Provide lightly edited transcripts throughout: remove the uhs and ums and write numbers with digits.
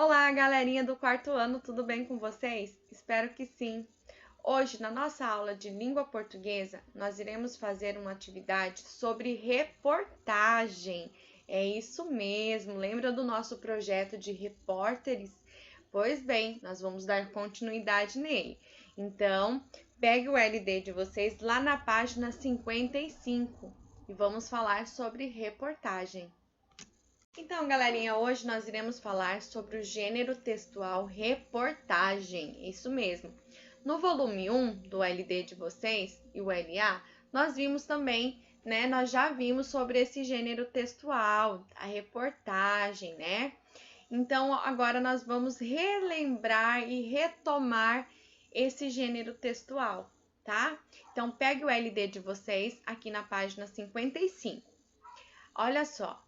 Olá, galerinha do quarto ano, tudo bem com vocês? Espero que sim. Hoje, na nossa aula de língua portuguesa, nós iremos fazer uma atividade sobre reportagem. É isso mesmo, lembra do nosso projeto de repórteres? Pois bem, nós vamos dar continuidade nele. Então, pegue o LD de vocês lá na página 55 e vamos falar sobre reportagem. Então, galerinha, hoje nós iremos falar sobre o gênero textual reportagem, isso mesmo. No volume 1 do LD de vocês e o LA, nós vimos também, né, nós já vimos sobre esse gênero textual, a reportagem, né? Então, agora nós vamos relembrar e retomar esse gênero textual, tá? Então, pegue o LD de vocês aqui na página 55. Olha só.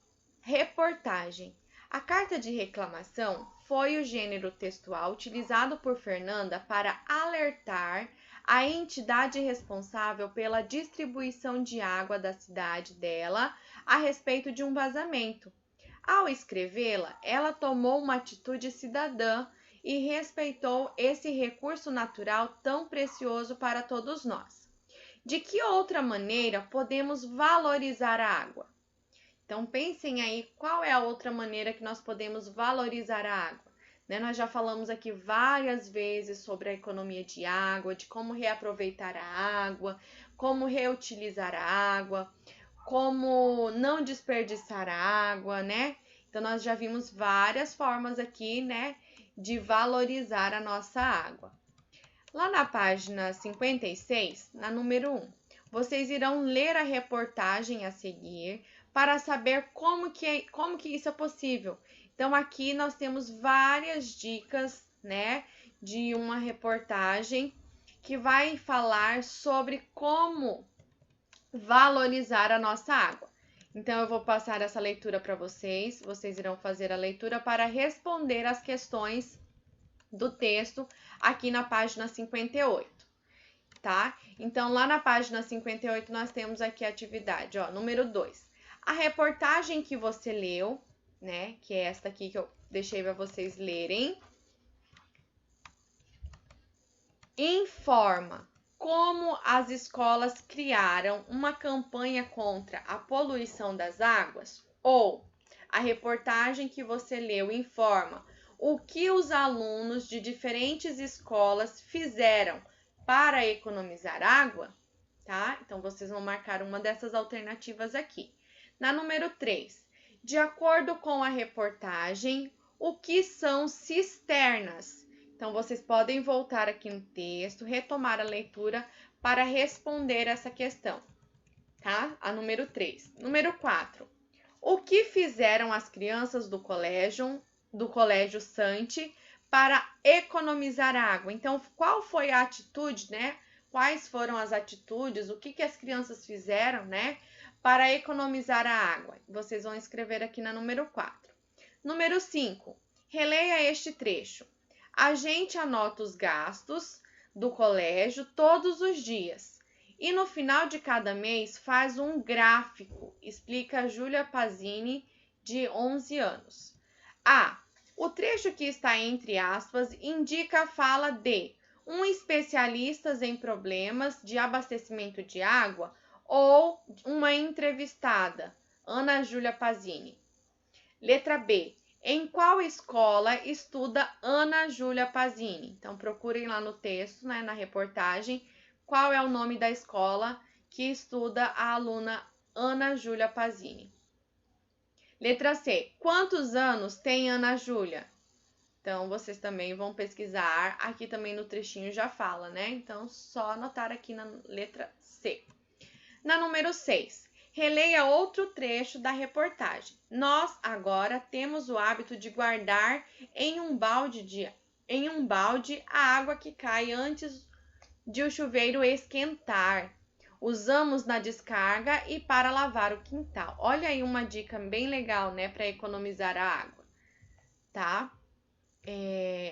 Reportagem. A carta de reclamação foi o gênero textual utilizado por Fernanda para alertar a entidade responsável pela distribuição de água da cidade dela a respeito de um vazamento. Ao escrevê-la, ela tomou uma atitude cidadã e respeitou esse recurso natural tão precioso para todos nós. De que outra maneira podemos valorizar a água? Então, pensem aí qual é a outra maneira que nós podemos valorizar a água. Né? Nós já falamos aqui várias vezes sobre a economia de água, de como reaproveitar a água, como reutilizar a água, como não desperdiçar a água, né? Então, nós já vimos várias formas aqui, né, de valorizar a nossa água. Lá na página 56, na número 1, vocês irão ler a reportagem a seguir para saber como que isso é possível. Então, aqui nós temos várias dicas, né, de uma reportagem que vai falar sobre como valorizar a nossa água. Então, eu vou passar essa leitura para vocês. Vocês irão fazer a leitura para responder as questões do texto aqui na página 58, tá? Então, lá na página 58, nós temos aqui a atividade, ó, número 2. A reportagem que você leu, né, que é esta aqui que eu deixei para vocês lerem, informa como as escolas criaram uma campanha contra a poluição das águas, ou a reportagem que você leu informa o que os alunos de diferentes escolas fizeram para economizar água, tá? Então, vocês vão marcar uma dessas alternativas aqui. Na número 3, de acordo com a reportagem, o que são cisternas? Então, vocês podem voltar aqui no texto, retomar a leitura para responder essa questão, tá? A número 3. Número 4, o que fizeram as crianças do Colégio Sante para economizar água? Então, qual foi a atitude, né? Quais foram as atitudes, o que as crianças fizeram, né, para economizar a água? Vocês vão escrever aqui na número 4. Número 5, releia este trecho. A gente anota os gastos do colégio todos os dias e no final de cada mês faz um gráfico, explica Júlia Pazini, de 11 anos. A. O trecho que está entre aspas indica a fala de um especialista em problemas de abastecimento de água ou uma entrevistada, Ana Júlia Pazini. Letra B. Em qual escola estuda Ana Júlia Pazini? Então, procurem lá no texto, né, na reportagem, qual é o nome da escola que estuda a aluna Ana Júlia Pazini. Letra C. Quantos anos tem Ana Júlia? Então, vocês também vão pesquisar. Aqui também no trechinho já fala, né? Então, só anotar aqui na letra C. Na número 6, releia outro trecho da reportagem. Nós, agora, temos o hábito de guardar em um balde a água que cai antes de o chuveiro esquentar. Usamos na descarga e para lavar o quintal. Olha aí uma dica bem legal, né, para economizar a água, tá?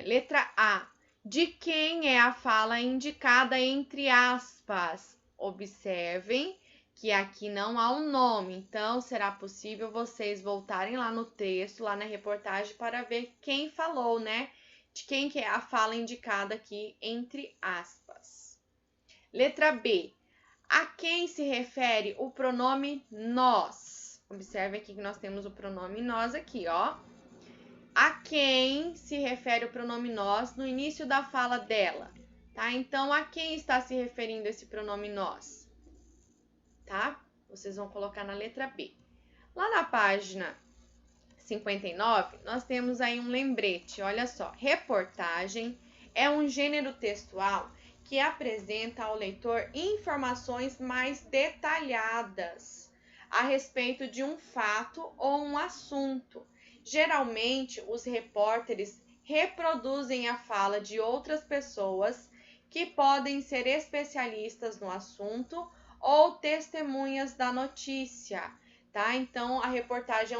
Letra A. De quem é a fala indicada entre aspas? Observem que aqui não há um nome, então será possível vocês voltarem lá no texto, lá na reportagem, para ver quem falou, né? De quem que é a fala indicada aqui, entre aspas. Letra B. A quem se refere o pronome nós? Observe aqui que nós temos o pronome nós aqui, ó. A quem se refere o pronome nós no início da fala dela, tá? Então, a quem está se referindo esse pronome nós? Tá? Vocês vão colocar na letra B. Lá na página 59, nós temos aí um lembrete. Olha só, reportagem é um gênero textual que apresenta ao leitor informações mais detalhadas a respeito de um fato ou um assunto. Geralmente, os repórteres reproduzem a fala de outras pessoas que podem ser especialistas no assunto ou testemunhas da notícia, tá? Então, a reportagem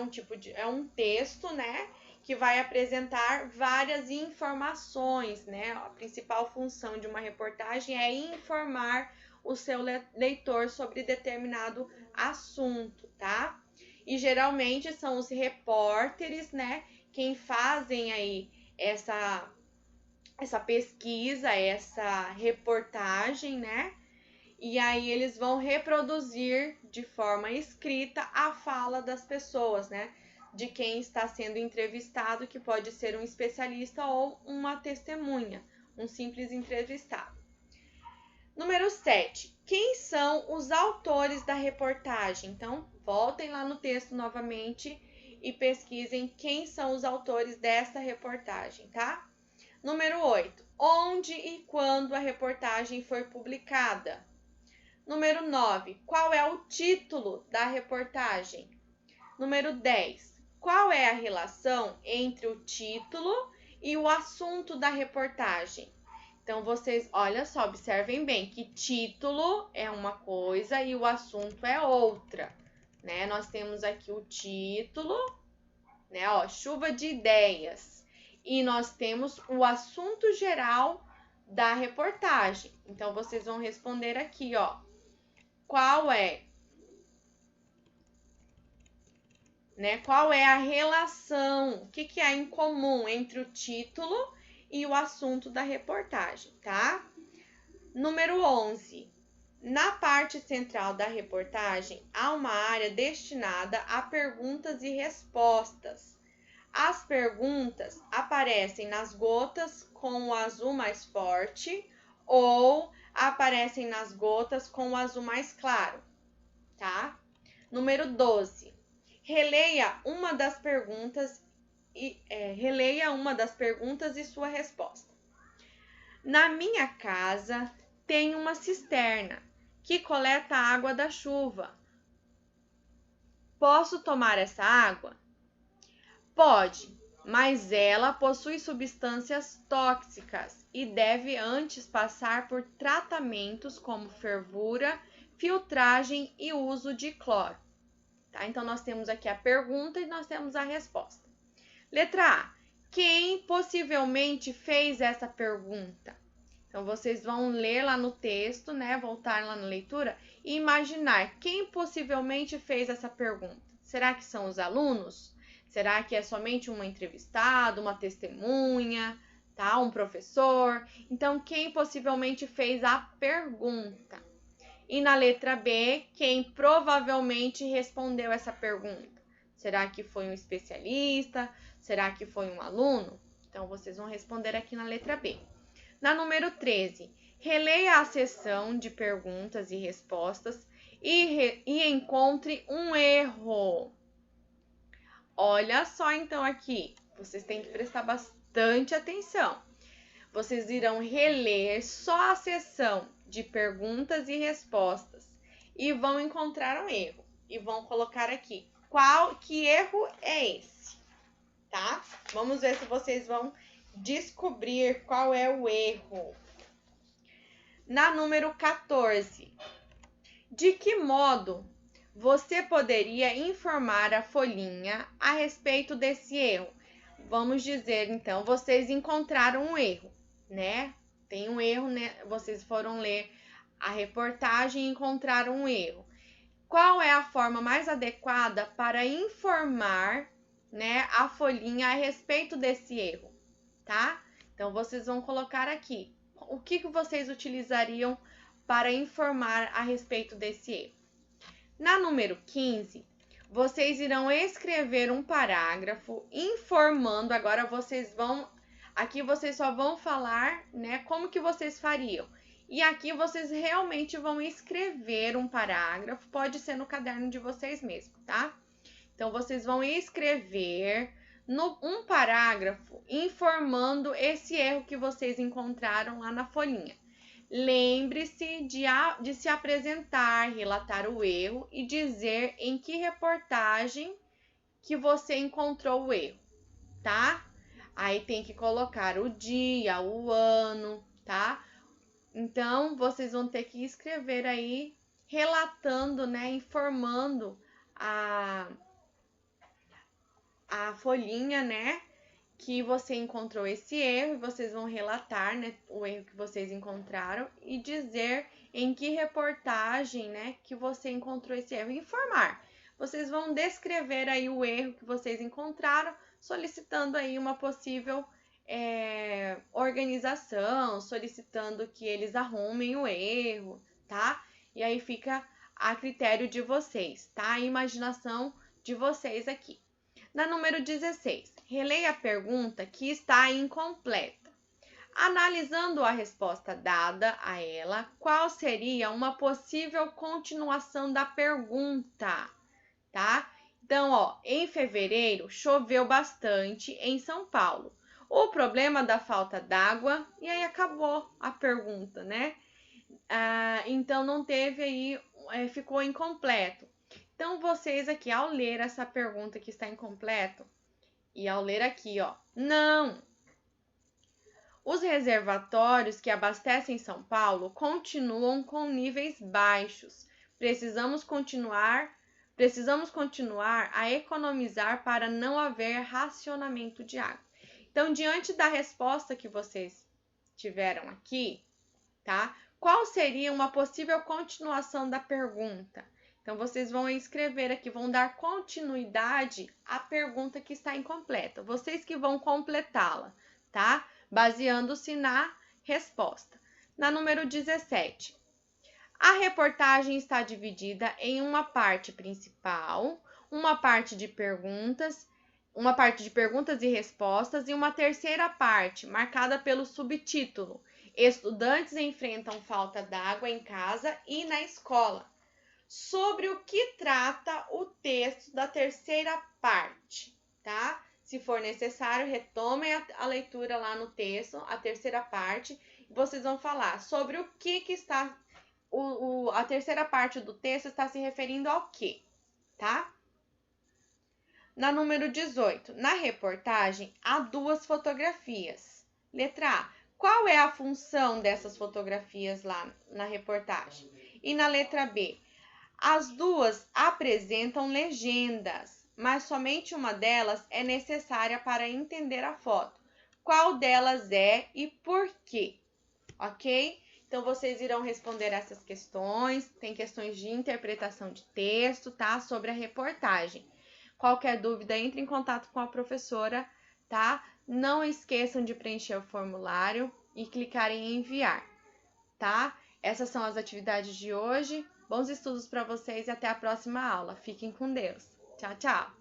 é um texto, né, que vai apresentar várias informações, né? A principal função de uma reportagem é informar o seu leitor sobre determinado assunto, tá? E geralmente são os repórteres, né, quem fazem aí essa pesquisa, essa reportagem, né? E aí eles vão reproduzir de forma escrita a fala das pessoas, né? De quem está sendo entrevistado, que pode ser um especialista ou uma testemunha, um simples entrevistado. Número 7. Quem são os autores da reportagem? Então, voltem lá no texto novamente e pesquisem quem são os autores desta reportagem, tá? Número 8. Onde e quando a reportagem foi publicada? Número 9. Qual é o título da reportagem? Número 10. Qual é a relação entre o título e o assunto da reportagem? Então, vocês, olha só, observem bem que título é uma coisa e o assunto é outra, né? Nós temos aqui o título, né? Ó, chuva de ideias. E nós temos o assunto geral da reportagem. Então, vocês vão responder aqui, ó. Qual é, né? Qual é a relação? O que há em comum entre o título e o assunto da reportagem, tá? Número 11. Na parte central da reportagem, há uma área destinada a perguntas e respostas. As perguntas aparecem nas gotas com o azul mais forte ou aparecem nas gotas com o azul mais claro, tá? Número 12. Releia uma das perguntas e sua resposta. Na minha casa tem uma cisterna que coleta a água da chuva. Posso tomar essa água? Pode, mas ela possui substâncias tóxicas e deve antes passar por tratamentos como fervura, filtragem e uso de cloro. Tá? Então, nós temos aqui a pergunta e nós temos a resposta. Letra A. Quem possivelmente fez essa pergunta? Então, vocês vão ler lá no texto, né? Voltar lá na leitura e imaginar quem possivelmente fez essa pergunta. Será que são os alunos? Será que é somente uma entrevistada, uma testemunha, tá? Um professor? Então, quem possivelmente fez a pergunta? E na letra B, quem provavelmente respondeu essa pergunta? Será que foi um especialista? Será que foi um aluno? Então, vocês vão responder aqui na letra B. Na número 13, releia a seção de perguntas e respostas e encontre um erro. Olha só então aqui, vocês têm que prestar bastante atenção. Vocês irão reler só a seção de perguntas e respostas e vão encontrar um erro. E vão colocar aqui, que erro é esse, tá? Vamos ver se vocês vão descobrir qual é o erro. Na número 14, de que modo você poderia informar a folhinha a respeito desse erro? Vamos dizer, então, vocês encontraram um erro, né? Tem um erro, né? Vocês foram ler a reportagem e encontraram um erro. qual é a forma mais adequada para informar, né, a folhinha a respeito desse erro, tá? Então, vocês vão colocar aqui o que vocês utilizariam para informar a respeito desse erro. Na número 15, vocês irão escrever um parágrafo informando, agora aqui vocês só vão falar, né, como que vocês fariam. E aqui vocês realmente vão escrever um parágrafo, pode ser no caderno de vocês mesmos, tá? Então, vocês vão escrever um parágrafo informando esse erro que vocês encontraram lá na folhinha. Lembre-se de se apresentar, relatar o erro e dizer em que reportagem que você encontrou o erro, tá? Aí tem que colocar o dia, o ano, tá? Então, vocês vão ter que escrever aí, relatando, né, informando a folhinha, né, que você encontrou esse erro, e vocês vão relatar, né, o erro que vocês encontraram e dizer em que reportagem, né, que você encontrou esse erro. Informar. Vocês vão descrever aí o erro que vocês encontraram, solicitando aí uma possível organização, solicitando que eles arrumem o erro, tá? E aí fica a critério de vocês, tá? A imaginação de vocês aqui. Na número 16, releia a pergunta que está incompleta. Analisando a resposta dada a ela, qual seria uma possível continuação da pergunta, tá? Então, ó, em fevereiro choveu bastante em São Paulo. O problema da falta d'água, e aí acabou a pergunta, né? Então, não teve aí, ficou incompleto. Então, vocês aqui, ao ler essa pergunta que está incompleto, e ao ler aqui, ó, não. Os reservatórios que abastecem São Paulo continuam com níveis baixos. Precisamos continuar a economizar para não haver racionamento de água. Então, diante da resposta que vocês tiveram aqui, tá? Qual seria uma possível continuação da pergunta? Então, vocês vão escrever aqui, vão dar continuidade à pergunta que está incompleta. Vocês que vão completá-la, tá? Baseando-se na resposta. Na número 17. A reportagem está dividida em uma parte principal, uma parte de perguntas e respostas e uma terceira parte, marcada pelo subtítulo: Estudantes enfrentam falta d'água em casa e na escola. Sobre o que trata o texto da terceira parte, tá? Se for necessário, retomem a leitura lá no texto, a terceira parte, e vocês vão falar sobre o que está... a terceira parte do texto está se referindo ao quê, tá? Na número 18, na reportagem, há duas fotografias. Letra A, qual é a função dessas fotografias lá na reportagem? E na letra B, as duas apresentam legendas, mas somente uma delas é necessária para entender a foto. Qual delas é e por quê? Ok? Então, vocês irão responder essas questões. Tem questões de interpretação de texto, tá? Sobre a reportagem. Qualquer dúvida, entre em contato com a professora, tá? Não esqueçam de preencher o formulário e clicar em enviar, tá? Essas são as atividades de hoje. Bons estudos para vocês e até a próxima aula. Fiquem com Deus. Tchau, tchau!